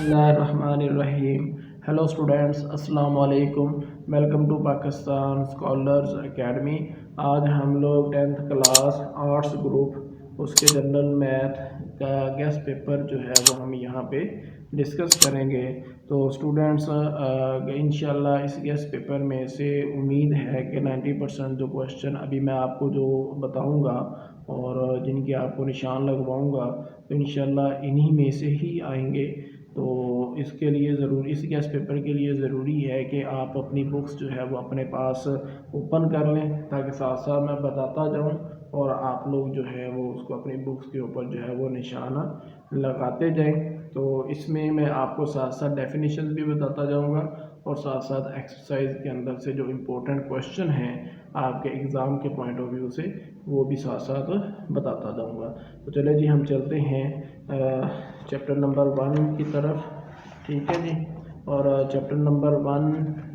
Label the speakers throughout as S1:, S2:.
S1: बिस्मिल्लाहिर्रहमानिर्रहीम। Hello students, अस्सलाम वालेकुम। Welcome to Pakistan scholars academy. आज हम लोग 10th क्लास आर्ट्स ग्रुप उसके जनरल मैथ का गेस्ट पेपर जो है वो हम यहाँ पे डिस्कस करेंगे। तो स्टूडेंट्स इंशाल्लाह इस गेस्ट पेपर में से उम्मीद है कि 90% जो क्वेश्चन अभी मैं आपको जो बताऊँगा और जिनके आपको निशान लगवाऊँगा तो इंशाल्लाह इन्हीं में से ही आएंगे। तो इसके लिए इस गेस्ट पेपर के लिए ज़रूरी है कि आप अपनी बुक्स जो है वो अपने पास ओपन कर लें, ताकि साथ साथ मैं बताता जाऊं और आप लोग जो है वो उसको अपनी बुक्स के ऊपर जो है वो निशाना लगाते जाएं। तो इसमें मैं आपको साथ साथ डेफिनेशन भी बताता जाऊंगा और साथ साथ एक्सरसाइज के अंदर से जो इम्पोर्टेंट क्वेश्चन हैं आपके एग्ज़ाम के पॉइंट ऑफ व्यू से वो भी साथ साथ बताता जाऊंगा। तो चले जी, हम चलते हैं चैप्टर नंबर 1 की तरफ। ठीक है जी। और चैप्टर नंबर 1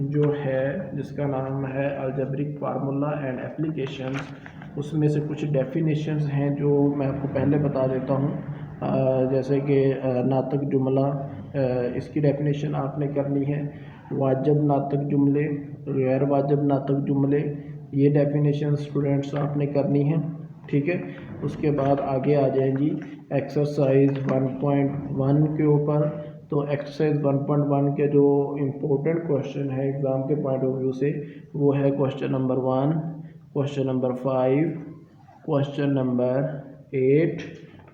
S1: जो है जिसका नाम है अलजेब्रिक फार्मूला एंड एप्लीकेशन, उसमें से कुछ डेफिनेशंस हैं जो मैं आपको पहले बता देता हूँ। जैसे कि नातक जुमला, इसकी डेफिनेशन आपने करनी है। वाजिब नातक जुमले, गैर वाजिब नातक जुमले, ये डेफिनेशन स्टूडेंट्स आपने करनी है। ठीक है। उसके बाद आगे आ जाएंगी एक्सरसाइज 1.1 के ऊपर। तो एक्सरसाइज 1.1 के जो इम्पोर्टेंट क्वेश्चन है एग्ज़ाम के पॉइंट ऑफ व्यू से वो है question number 1, question number 5, question number 8,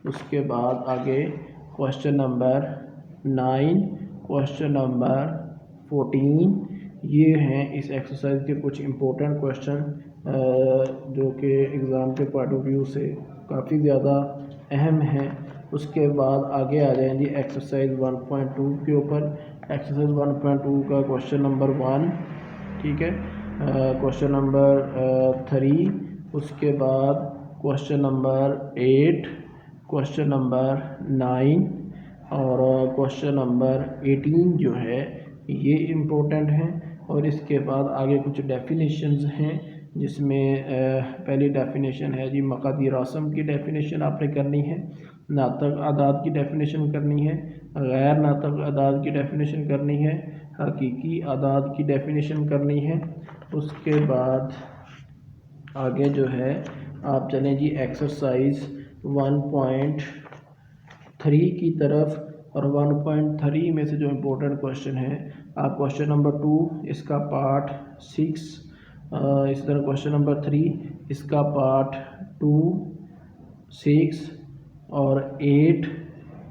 S1: उसके बाद आगे क्वेश्चन नंबर 9, क्वेश्चन नंबर 14। ये हैं इस एक्सरसाइज के कुछ इम्पोर्टेंट क्वेश्चन जो कि एग्ज़ाम के पॉइंट ऑफ व्यू से काफ़ी ज़्यादा अहम हैं। उसके बाद आगे आ जाएंगी एक्सरसाइज 1.2 के ऊपर। एक्सरसाइज 1.2 का क्वेश्चन नंबर 1, ठीक है, क्वेश्चन नंबर 3, उसके बाद क्वेश्चन नंबर 8, क्वेश्चन नंबर 9 और क्वेश्चन नंबर 18 जो है ये इम्पोर्टेंट हैं। और इसके बाद आगे कुछ डेफिनेशंस हैं जिसमें पहली डेफिनेशन है जी मक़ादीर आसम की डेफिनेशन आपने करनी है, नातक आदाद की डेफिनेशन करनी है, गैर नातक आदाद की डेफिनेशन करनी है, हकीकी आदाद की डेफिनेशन करनी है। उसके बाद आगे जो है आप चलें जी एक्सरसाइज 1.3 की तरफ। और 1.3 में से जो इम्पोर्टेंट क्वेश्चन है आप क्वेश्चन नंबर 2 इसका पार्ट 6, इस तरह क्वेश्चन नंबर 3 इसका पार्ट 2, 6 और 8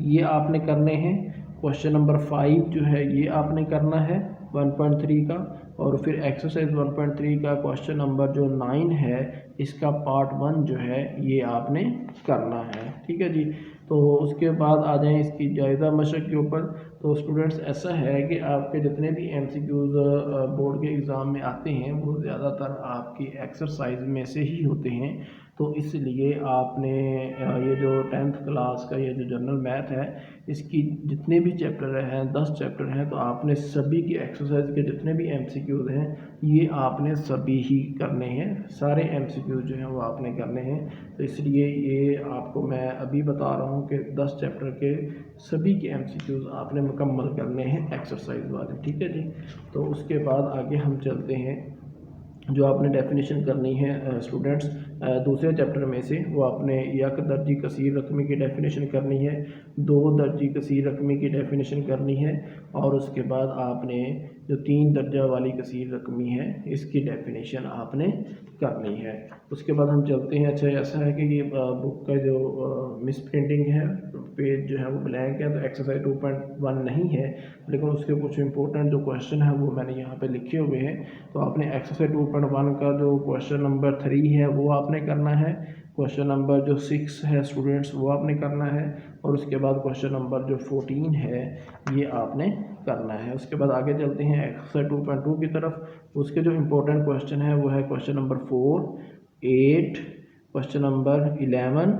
S1: ये आपने करने हैं। क्वेश्चन नंबर 5 जो है ये आपने करना है 1.3 का। और फिर एक्सरसाइज 1.3 का क्वेश्चन नंबर जो 9 है इसका पार्ट 1 जो है ये आपने करना है। ठीक है जी। तो उसके बाद आ जाएं इसकी जायज़ा मशक के ऊपर। तो स्टूडेंट्स ऐसा है कि आपके जितने भी MCQs बोर्ड के एग्ज़ाम में आते हैं वो ज़्यादातर आपकी एक्सरसाइज में से ही होते हैं। तो इसलिए आपने ये जो 10th क्लास का ये जो जनरल मैथ है इसकी जितने भी चैप्टर हैं 10 चैप्टर हैं, तो आपने सभी की एक्सरसाइज के जितने भी MCQs हैं ये आपने सभी ही करने हैं। सारे MCQs जो हैं वो आपने करने हैं। तो इसलिए ये आपको मैं अभी बता रहा हूँ कि 10 चैप्टर के सभी के MCQs आपने मुकम्मल करने हैं एक्सरसाइज वाले। ठीक है जी। तो उसके बाद आगे हम चलते हैं जो आपने डेफिनेशन करनी है स्टूडेंट्स दूसरे चैप्टर में से वो आपने यक दर्जी कसीर रकमी की डेफिनेशन करनी है, 2 दर्जी कसीर रकमी की डेफिनेशन करनी है और उसके बाद आपने जो 3 दर्जा वाली कसीर रकमी है इसकी डेफिनेशन आपने करनी है। उसके बाद हम चलते हैं। अच्छा ऐसा है कि ये बुक का जो मिस प्रिंटिंग है, पेज जो है वो ब्लैंक है, तो एक्सरसाइज 2.1 नहीं है, लेकिन उसके कुछ इंपॉर्टेंट जो क्वेश्चन है वो मैंने यहाँ पे लिखे हुए हैं। तो आपने एक्सरसाइज 2.1 का जो क्वेश्चन नंबर 3 है वो आपने करना है, क्वेश्चन नंबर जो 6 है स्टूडेंट्स वो आपने करना है और उसके बाद क्वेश्चन नंबर जो 14 है ये आपने करना है। उसके बाद आगे चलते हैं एक्सरसाइज 2.2 की तरफ। उसके जो इम्पोर्टेंट क्वेश्चन है वो है क्वेश्चन नंबर 4, 8, क्वेश्चन नंबर 11।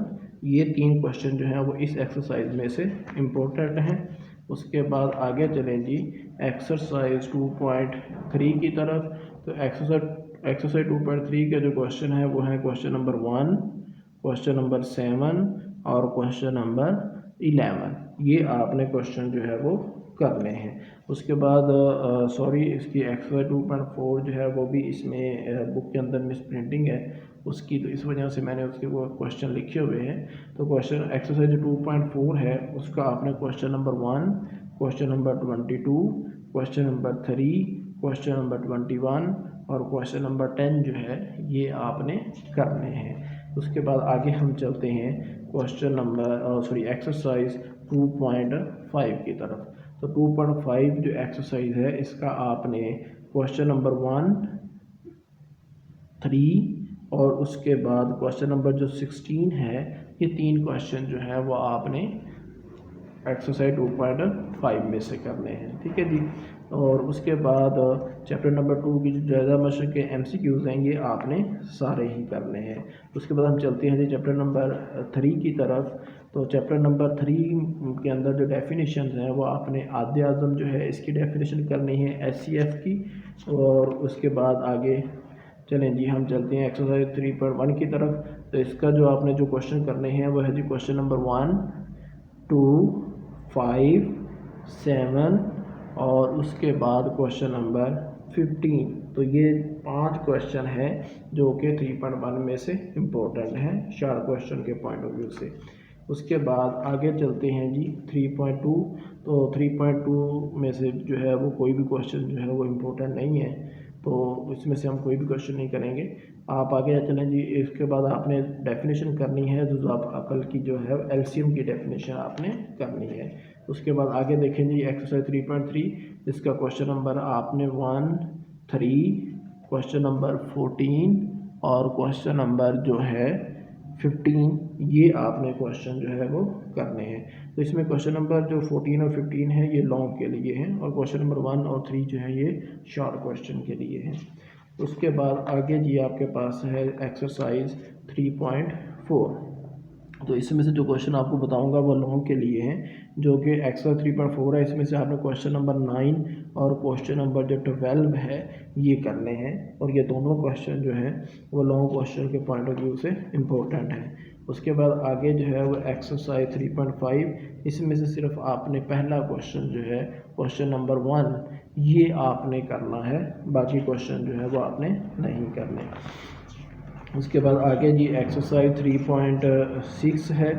S1: ये 3 क्वेश्चन जो हैं वो इस एक्सरसाइज में से इम्पोर्टेंट हैं। उसके बाद आगे चलें जी एक्सरसाइज 2.3 की तरफ। तो एक्सरसाइज 2.3 के जो क्वेश्चन है वो है क्वेश्चन नंबर 1, क्वेश्चन नंबर 7 और क्वेश्चन नंबर 11। ये आपने क्वेश्चन जो है वो کرنے ہیں. اس کے بعد اس کی ایکسرسائز 2.4 جو ہے وہ بھی اس میں بک کے اندر مس پرنٹنگ ہے اس کی، تو اس وجہ سے میں نے اس کے وہ کوشچن لکھے ہوئے ہیں. تو کوشچن ایکسرسائز 2.4 ہے اس کا آپ نے question number 1، question number 22، question number 3، question number 21 اور کوشچن نمبر 10 جو ہے یہ آپ نے کرنے ہیں. اس کے بعد آگے ہم چلتے ہیں کوشچن نمبر ایکسرسائز 2.5 کی طرف. تو 2.5 جو ایکسرسائز ہے اس کا آپ نے کوشچن نمبر 1، 3 اور اس کے بعد کوشچن نمبر جو 16 ہے، یہ 3 کوشچن جو ہے وہ آپ نے ایکسرسائز 2.5 میں سے کرنے ہیں. ٹھیک ہے جی. اور اس کے بعد چیپٹر نمبر 2 کی جو جائزہ مشق کے MCQs ہیں یہ آپ نے سارے ہی کرنے ہیں. اس کے بعد ہم چلتے ہیں جی چیپٹر نمبر 3 کی طرف. تو چیپٹر نمبر 3 کے اندر جو ڈیفینیشنز ہیں وہ آپ نے عادل اعظم جو ہے اس کی ڈیفینیشن کرنی ہے SCF کی. اور اس کے بعد آگے چلیں جی ہم چلتے ہیں ایکسرسائز 3.1 کی طرف. تو اس کا جو آپ نے جو کوشچن کرنے ہیں وہ ہے جی کوشچن نمبر 1، 2، 5، 7 اور اس کے بعد کوشچن نمبر 15. تو یہ 5 کوشچن ہیں جو کہ 3.1 میں سے امپورٹنٹ ہیں شارٹ کوشچن کے پوائنٹ آف ویو سے. اس کے بعد آگے چلتے ہیں جی 3.2. تو 3.2 میں سے جو ہے وہ کوئی بھی کوشچن جو ہے وہ امپورٹنٹ نہیں ہے، تو اس میں سے ہم کوئی بھی کوشچن نہیں کریں گے. آپ آگے چلیں جی. اس کے بعد آپ نے ڈیفینیشن کرنی ہے جزو عقل کی جو ہے LCM کی ڈیفینیشن آپ نے کرنی ہے. اس کے بعد آگے دیکھیں جی ایکسرسائز 3.3. اس کا کوشچن نمبر آپ نے 1، 3، کوشچن نمبر 14 اور کوشچن نمبر جو ہے 15 یہ آپ نے کوشچن جو ہے وہ کرنے ہیں. تو اس میں کوشچن نمبر جو 14 اور 15 ہے یہ لانگ کے لیے ہیں اور کوشچن نمبر 1 اور 3 جو ہے یہ شارٹ کوشچن کے لیے ہیں. اس کے بعد آگے جی آپ کے پاس ہے ایکسرسائز 3.4. تو اس میں سے جو کوشچن آپ کو بتاؤں گا وہ لانگ کے لیے ہیں جو کہ ایکسرسائز 3.4 ہے. اس میں سے آپ نے کوشچن نمبر 9 اور کوشچن نمبر جو 12 ہے یہ کرنے ہیں اور یہ دونوں کوشچن جو ہیں وہ لانگ کوشچن کے پوائنٹ آف ویو سے امپورٹنٹ ہیں. اس کے بعد آگے جو ہے وہ ایکسرسائز 3.5. اس میں سے صرف آپ نے پہلا کوشچن جو ہے کوشچن نمبر 1 یہ آپ نے کرنا ہے، باقی کوشچن جو ہے وہ آپ نے نہیں کرنے. اس کے بعد آگے جی ایکسرسائز 3.6 ہے.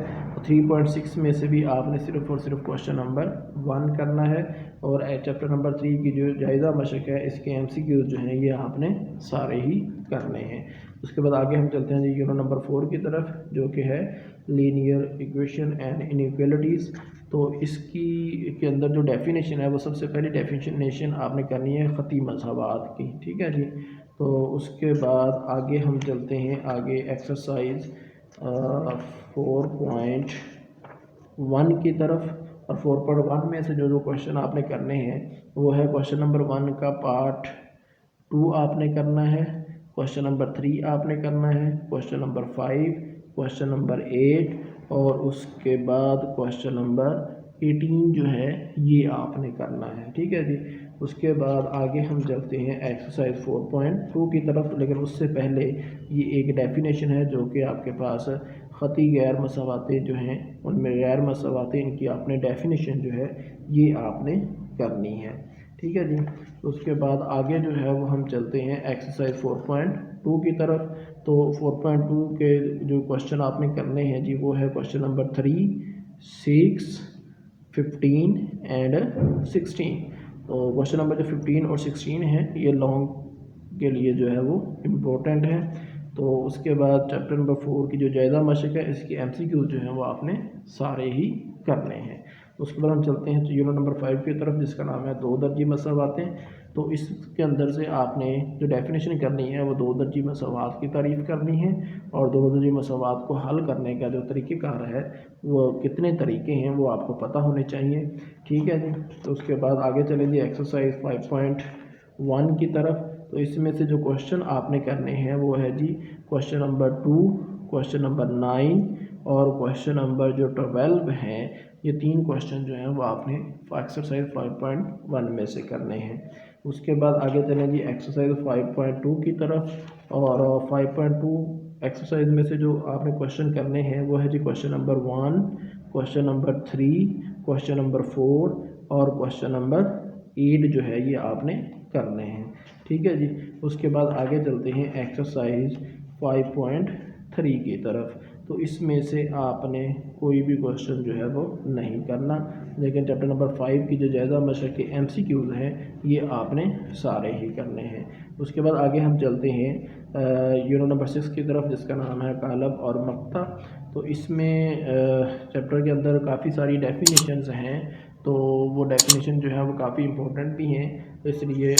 S1: 3.6 میں سے بھی آپ نے صرف اور صرف کوشچن نمبر 1 کرنا ہے اور چیپٹر نمبر 3 کی جو جائزہ مشق ہے اس کے MCQs جو ہیں یہ آپ نے سارے ہی کرنے ہیں. اس کے بعد آگے ہم چلتے ہیں جی یونٹ نمبر 4 کی طرف جو کہ ہے لینئر ایکویشن اینڈ انیکویلٹیز. تو اس کی کے اندر جو ڈیفینیشن ہے وہ سب سے پہلی ڈیفینیشن آپ نے کرنی ہے خطی مساوات کی. ٹھیک ہے جی. تو اس کے بعد آگے ہم چلتے ہیں آگے ایکسرسائز 4.1 کی طرف. اور 4.1 میں سے جو کوشچن آپ نے کرنے ہیں وہ ہے کوشچن نمبر 1 کا پارٹ 2 آپ نے کرنا ہے، کوشچن نمبر 3 آپ نے کرنا ہے، کوشچن نمبر 5، کوشچن نمبر 8 اور اس کے بعد کوشچن نمبر 18 جو ہے یہ آپ نے کرنا ہے. ٹھیک ہے جی. اس کے بعد آگے ہم چلتے ہیں ایکسرسائز 4.2 کی طرف. لیکن اس سے پہلے یہ ایک ڈیفینیشن ہے جو کہ آپ کے پاس خطی غیر مساواتیں جو ہیں ان میں غیر مساواتیں ان کی آپ نے ڈیفینیشن جو ہے یہ آپ نے کرنی ہے. ٹھیک ہے جی. اس کے بعد آگے جو ہے وہ ہم چلتے ہیں ایکسرسائز 4.2 کی طرف. تو 4.2 کے جو کوشچن آپ نے کرنے ہیں جی وہ ہے کوشچن نمبر 3، 6، 15 اینڈ 16. تو کوشچن نمبر جو 15 اور 16 ہیں یہ لانگ کے لیے جو ہے وہ امپورٹنٹ ہے. تو اس کے بعد چیپٹر نمبر 4 کی جو جائزہ مشق ہے اس کی MCQ جو ہیں وہ آپ نے سارے ہی کرنے ہیں. اس کے بعد ہم چلتے ہیں یونٹ نمبر 5 کی طرف جس کا نام ہے 2 درجی مساواتیں. تو اس کے اندر سے آپ نے جو ڈیفینیشن کرنی ہے وہ 2 درجی مساوات کی تعریف کرنی ہے اور 2 درجی مساوات کو حل کرنے کا جو طریقہ کار ہے وہ کتنے طریقے ہیں وہ آپ کو پتہ ہونے چاہیے. ٹھیک ہے جی. تو اس کے بعد آگے چلیں جی ایکسرسائز 5.1 کی طرف. تو اس میں سے جو کوشچن آپ نے کرنے ہیں وہ ہے جی کوشچن نمبر 2، کوشچن نمبر 9 اور کوشچن نمبر جو 12 ہیں. یہ 3 کوشچن جو ہیں وہ آپ نے ایکسرسائز 5.1 میں سے کرنے ہیں. اس کے بعد آگے چلیں جی ایکسرسائز 5.2 کی طرف. اور 5.2 ایکسرسائز میں سے جو آپ نے کوشچن کرنے ہیں وہ ہے جی question number 1، question number 3، question number 4، اور क्वेश्चन नंबर 8 जो है ये आपने करने हैं। ठीक है जी। उसके बाद आगे चलते हैं एक्सरसाइज 5.3 की तरफ। तो इसमें से आपने कोई भी क्वेश्चन जो है वो नहीं करना, लेकिन चैप्टर नंबर 5 की जो जायज़ा मशक़ के MCQs हैं ये आपने सारे ही करने हैं। उसके बाद आगे हम चलते हैं यूनिट नंबर 6 की तरफ, जिसका नाम है कालब और मक्ता। तो इसमें चैप्टर के अंदर काफ़ी सारी डेफिनेशंस हैं, तो वो डेफिनेशन जो है वो काफ़ी इम्पोर्टेंट भी हैं, तो इसलिए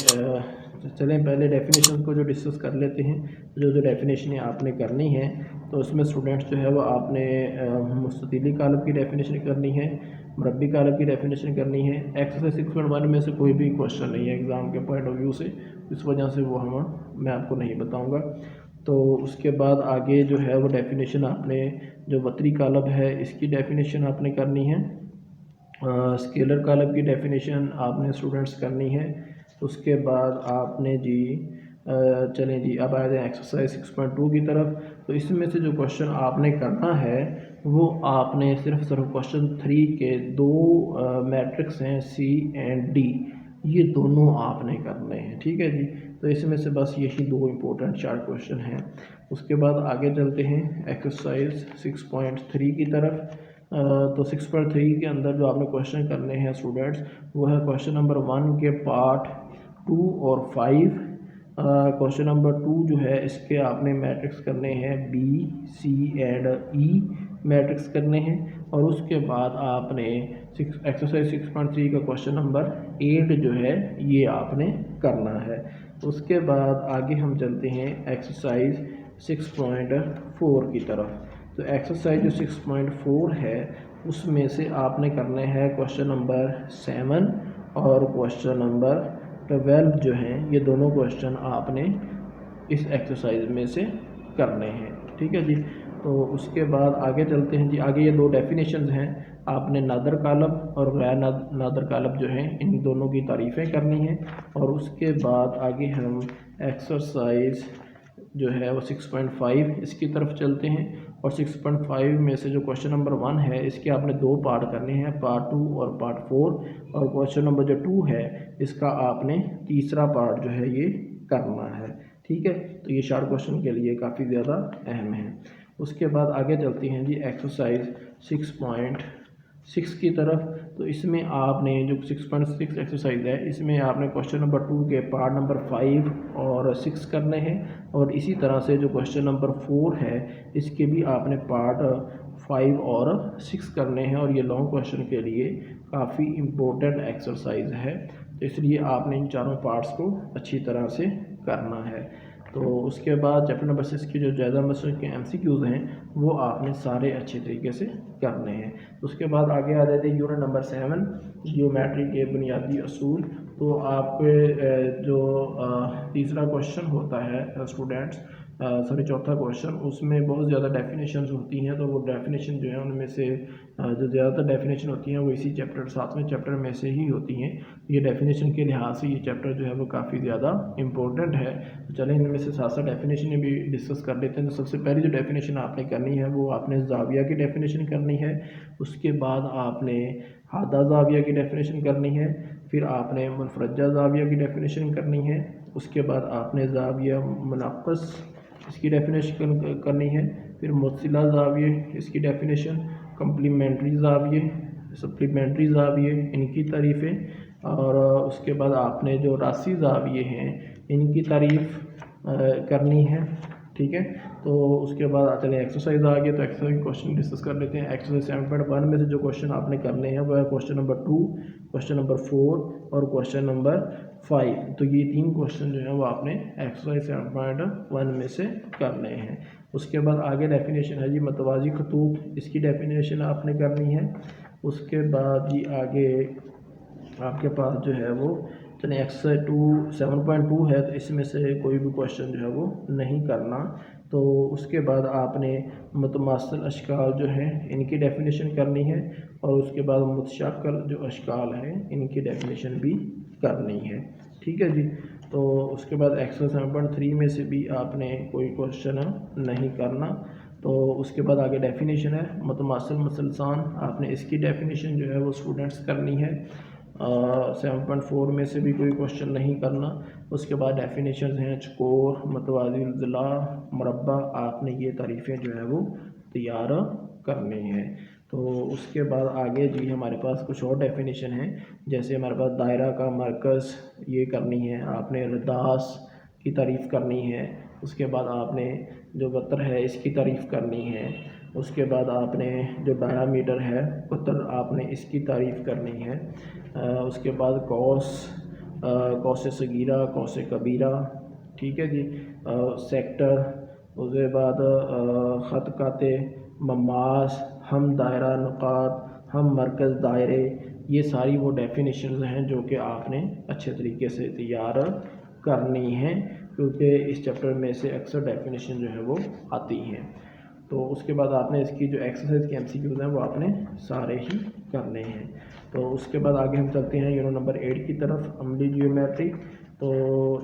S1: चलें पहले डेफिनेशन को जो डिस्कस कर लेते हैं। जो डेफिनेशन आपने करनी है तो उसमें स्टूडेंट्स जो है वो आपने मुस्ततिली कालब की डेफिनेशन करनी है, मुरब्बी कालब की डेफिनेशन करनी है। एक्सरसाइज 6.1 में से कोई भी क्वेश्चन नहीं है एग्ज़ाम के पॉइंट ऑफ व्यू से, इस वजह से वो मैं आपको नहीं बताऊँगा। तो उसके बाद आगे जो है वो डेफिनेशन आपने जो वतरी कालब है इसकी डेफिनेशन आपने करनी है। स्केलर कालब की डेफिनेशन आपने स्टूडेंट्स करनी है। उसके बाद आपने जी चलें जी अब आ जाए एक्सरसाइज 6.2 की तरफ। तो इसमें से जो क्वेश्चन आपने करना है वो आपने सिर्फ क्वेश्चन 3 के दो मैट्रिक्स हैं C एंड D, ये दोनों आपने करने हैं। ठीक है जी। तो इसमें से बस यही दो इम्पोर्टेंट 4 क्वेश्चन हैं। उसके बाद आगे चलते हैं एक्सरसाइज 6.3 की तरफ। तो 6.3 के अंदर जो आपने क्वेश्चन करने हैं स्टूडेंट्स वो है क्वेश्चन नंबर 1 के पार्ट 2 और 5। क्वेश्चन नंबर 2 जो है इसके आपने मैट्रिक्स करने हैं B, C and E matrix करने हैं। और उसके बाद आपने एक्सरसाइज 6.3 का क्वेश्चन नंबर 8 जो है ये आपने करना है। उसके बाद आगे हम चलते हैं एक्सरसाइज 6.4 की तरफ। तो एक्सरसाइज जो 6.4 है उसमें से आपने करने हैं क्वेश्चन नंबर 7 और क्वेश्चन नंबर 12 जो हैं ये दोनों क्वेश्चन आपने इस एक्सरसाइज में से करने हैं। ठीक है जी। तो उसके बाद आगे चलते हैं जी। आगे ये दो डेफिनेशंस हैं, आपने नादर कालब और गैर नादर कालब जो हैं इन दोनों की तारीफ़ें करनी हैं। और उसके बाद आगे हम एक्सरसाइज जो है वो 6.5 इसकी तरफ चलते हैं। और 6.5 में से जो क्वेश्चन नंबर 1 है इसके आपने दो पार्ट करने हैं, पार्ट 2 और पार्ट 4। और क्वेश्चन नंबर जो 2 है इसका आपने तीसरा पार्ट जो है ये करना है। ठीक है। तो ये 4 क्वेश्चन के लिए काफ़ी ज़्यादा अहम है। उसके बाद आगे चलते हैं जी एक्सरसाइज 6.6 की तरफ। तो इसमें आपने जो 6.6 एक्सरसाइज है इसमें आपने क्वेश्चन नंबर 2 के पार्ट नंबर 5 और 6 करने हैं। और इसी तरह से जो क्वेश्चन नंबर 4 है इसके भी आपने पार्ट 5 और 6 करने हैं। और ये लॉन्ग क्वेश्चन के लिए काफ़ी इम्पोर्टेंट एक्सरसाइज है, तो इसलिए आपने इन चारों पार्ट्स को अच्छी तरह से करना है। तो उसके बाद चैप्टर नंबर 6 की जो जायज़ा मशक़ के MCQs हैं वो आपने सारे अच्छे तरीके से करने हैं। उसके बाद आगे आ जाते हैं यूनिट नंबर 7 जियोमेट्री के बुनियादी असूल। तो आपके जो तीसरा क्वेश्चन होता है स्टूडेंट्स चौथा क्वेश्चन, उसमें बहुत ज़्यादा डेफिनेशंस होती हैं। तो वो डेफिनेशन जो है उनमें से जो ज़्यादातर डेफिनेशन होती हैं वो इसी चैप्टर 7वें चैप्टर में से ही होती हैं। ये डेफिनेशन के लिहाज से ये चैप्टर जो है वो काफ़ी ज़्यादा इम्पोर्टेंट है। तो चलें इनमें से साथ डेफिनेशन भी डिस्कस कर लेते हैं। तो सबसे पहली जो डेफिनेशन आपने करनी है वो आपने ज़ाविया की डेफिनेशन करनी है। उसके बाद आपने हादा ज़ाविया की डेफिनेशन करनी है। फिर आपने मुनफरजा ज़ाविया की डेफिनेशन करनी है। उसके बाद आपने ज़ाविया मुनक़्क़स इसकी डेफिनेशन करनी है। फिर मुत्सिला ज़ाविये इसकी डेफिनेशन, कम्प्लीमेंट्री ज़ाविये, सप्लीमेंट्री ज़ाविये इनकी तारीफ़ें। और उसके बाद आपने जो रासी ज़ाविये हैं इनकी तारीफ़ करनी है। ठीक है। तो उसके बाद चलिए एक्सरसाइज आ गया, तो एक्सरसाइज क्वेश्चन डिस्कस कर लेते हैं। एक्सरसाइज 7.1 में से जो क्वेश्चन आपने करने हैं वो है क्वेश्चन नंबर 2, क्वेश्चन नंबर 4 और क्वेश्चन नंबर 5। तो ये 3 क्वेश्चन जो है वो आपने एक्सरसाइज 7.1 में से करने हैं। उसके बाद आगे डेफिनेशन है जी मतवाज़ी खतूत, इसकी डेफिनेशन आपने करनी है। उसके बाद जी आगे आपके पास जो है वो चलिए एक्सरसाइज 7.2 है, तो इसमें से कोई भी क्वेश्चन जो है वो नहीं करना। तो उसके बाद आपने मुतमासिल अशकाल जो हैं इनकी डेफिनेशन करनी है। और उसके बाद मुतशाक्किल जो अशकाल हैं इनकी डेफिनेशन भी करनी है। ठीक है जी। तो उसके बाद एक्सरसाइज 7.3 में से भी आपने कोई क्वेश्चन नहीं करना। तो उसके बाद आगे डेफिनेशन है मुतमासिल मुसलसान, आपने इसकी डेफिनेशन जो है वो स्टूडेंट्स करनी है। 7.4 में से भी कोई क्वेश्चन नहीं करना। उसके बाद डेफिनेशन हैं चकोर, मतवाज़ी ज़िला, मुरब्बा, आपने ये तारीफ़ें जो है वो तैयार करनी हैं। तो उसके बाद आगे जी हमारे पास कुछ और डेफिनेशन हैं, जैसे हमारे पास दायरा का मरकज़ ये करनी है, आपने रदास की तारीफ़ करनी है। उसके बाद आपने जो वतर है इसकी तारीफ़ करनी है। उसके बाद आपने जो डायामीटर है वतर आपने इसकी तारीफ़ करनी है। उसके बाद कौस सगीरा, कौस कबीरा, ठीक है जी, सेक्टर, उसके बाद ख़त काते, ममास, हम दायरा नुकात, हम मरकज़ दायरे, ये सारी वो डेफिनेशंस हैं जो कि आपने अच्छे तरीके से तैयार करनी हैं, क्योंकि इस चैप्टर में से अक्सर डेफिनेशन जो है वो आती हैं। तो उसके बाद आपने इसकी जो एक्सरसाइज के MCQs हैं वो आपने सारे ही करने हैं। तो उसके बाद आगे हम चलते हैं यूनिट नंबर 8 की तरफ, अमली जियोमेट्री। तो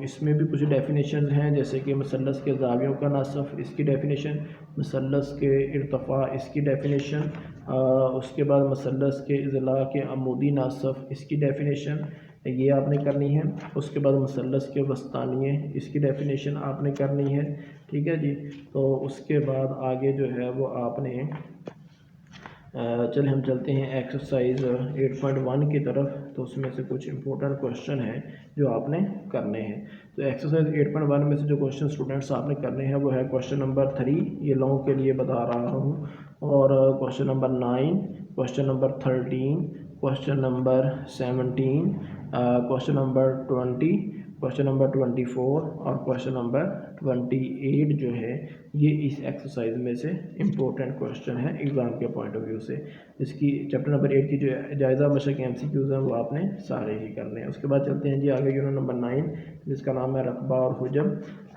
S1: इसमें भी कुछ डेफिनेशन हैं, जैसे कि मसलस के ज़ावियों का नासफ़, इसकी डेफिनेशन, मसलस के इर्तफ़ा, इसकी डेफिनेशन, उसके बाद मसलस के इज़ला के अमूदी नासफ़, इसकी डेफिनेशन ये आपने करनी है। उसके बाद मसलस के वस्तानिये, इसकी डेफिनेशन आपने करनी है, ठीक है जी। तो उसके बाद आगे जो है वो आपने चल हम चलते हैं एक्सरसाइज 8.1 की तरफ। तो उसमें से कुछ इंपॉर्टेंट क्वेश्चन हैं जो आपने करने हैं। तो एक्सरसाइज 8.1 में से जो क्वेश्चन स्टूडेंट्स आपने करने हैं वो है क्वेश्चन नंबर 3, ये लॉन्ग के लिए बता रहा हूँ, और question number 9, question number 13, question number 17, question number 20, question number 24 और क्वेश्चन नंबर 28 जो है ये इस एक्सरसाइज में से इम्पोर्टेंट क्वेश्चन है एग्ज़ाम के पॉइंट ऑफ व्यू से। इसकी चैप्टर नंबर 8 की जो जायज़ा मशक MCQs हैं वो आपने सारे ही करने हैं। उसके बाद चलते हैं जी आगे यूनिट नंबर 9, जिसका नाम है रकबा और हुजम।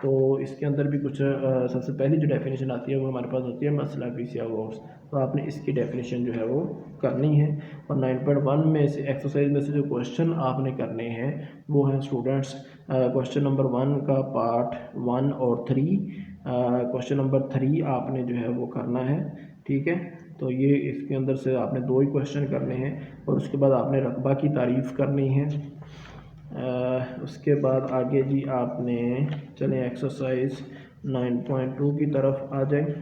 S1: तो इसके अंदर भी कुछ सबसे पहली जो डेफिनेशन आती है वो हमारे पास होती है मसला पीसिया वर्ड्स। तो आपने इसकी डेफिनेशन जो है वो करनी है। और 9.1 में से एक्सरसाइज में से जो क्वेश्चन आपने करने हैं वो हैं स्टूडेंट्स क्वेश्चन नंबर 1 का पार्ट 1 और 3, क्वेश्चन नंबर 3 आपने जो है वो करना है, ठीक है। तो ये इसके अंदर से आपने 2 ही क्वेश्चन करने हैं, और उसके बाद आपने रकबा की तारीफ़ करनी है। उसके बाद आगे जी आपने चलें एक्सरसाइज 9.2 की तरफ आ जाए।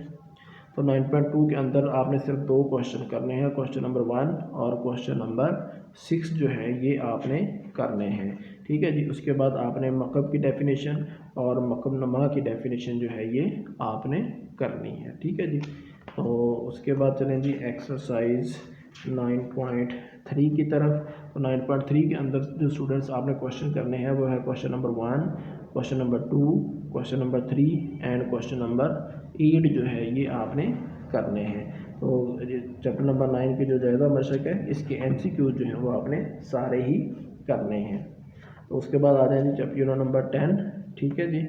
S1: तो 9.2 के अंदर आपने सिर्फ 2 क्वेश्चन करने हैं, क्वेश्चन नंबर 1 और क्वेश्चन नंबर 6 जो है ये आपने करने हैं, ठीक है जी। उसके बाद आपने मकब की डेफिनेशन और मकब नमा की डेफिनेशन जो है ये आपने करनी है, ठीक है जी। तो उसके बाद चलें जी एक्सरसाइज 9.3 की तरफ। तो 9.3 के अंदर जो स्टूडेंट्स आपने क्वेश्चन करने हैं वो है question number 1, question number 2, question number 3 and question number 8 जो है ये आपने करने हैं। तो चैप्टर नंबर 9 की जो जायज़ा मशक है इसके MCQ जो हैं वो आपने सारे ही करने हैं। तो उसके बाद आ जाएंगे चैप्टर यूनिट नंबर 10, ठीक है जी।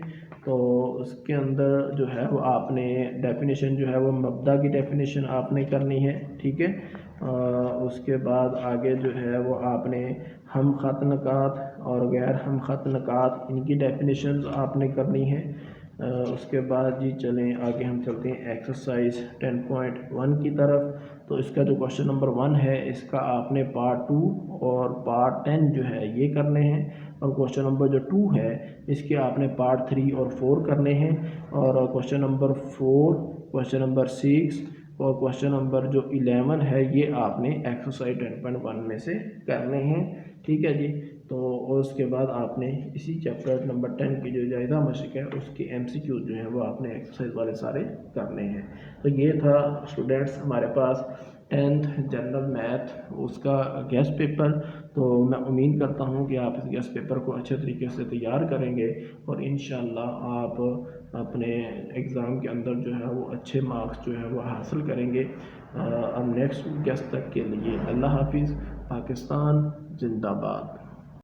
S1: तो उसके अंदर जो है वो आपने डेफिनेशन जो है वो मब्दा की डेफिनेशन आपने करनी है, ठीक है। उसके बाद आगे जो है वो आपने हम ख़त नकात और गैर हम ख़त नकात इनकी डेफिनेशंस आपने करनी है। उसके बाद जी चलें आगे हम चलते हैं एक्सरसाइज 10.1 की तरफ। तो इसका जो क्वेश्चन नंबर 1 है इसका आपने पार्ट 2 और पार्ट 10 जो है ये करने हैं, और क्वेश्चन नंबर जो 2 है इसके आपने पार्ट 3 और 4 करने हैं, और क्वेश्चन नंबर 4, क्वेश्चन नंबर 6 और क्वेश्चन नंबर जो 11 है ये आपने एक्सरसाइज 10.1 में से करने हैं, ठीक है जी। तो और उसके बाद आपने इसी चैप्टर नंबर 10 की जो जायज़ा मशक है उसके MCQ जो हैं वो आपने एक्सरसाइज वाले सारे करने हैं। तो ये था स्टूडेंट्स हमारे पास 10th जनरल मैथ उसका गेस्ट पेपर। तो मैं उम्मीद करता हूँ कि आप इस गेस्ट पेपर को अच्छे तरीके से तैयार करेंगे और इंशाअल्लाह आप अपने एग्ज़ाम के अंदर जो है वो अच्छे मार्क्स जो है वो हासिल करेंगे। अब नेक्स्ट गेस्ट तक के लिए अल्लाह हाफिज़। पाकिस्तान जिंदाबाद।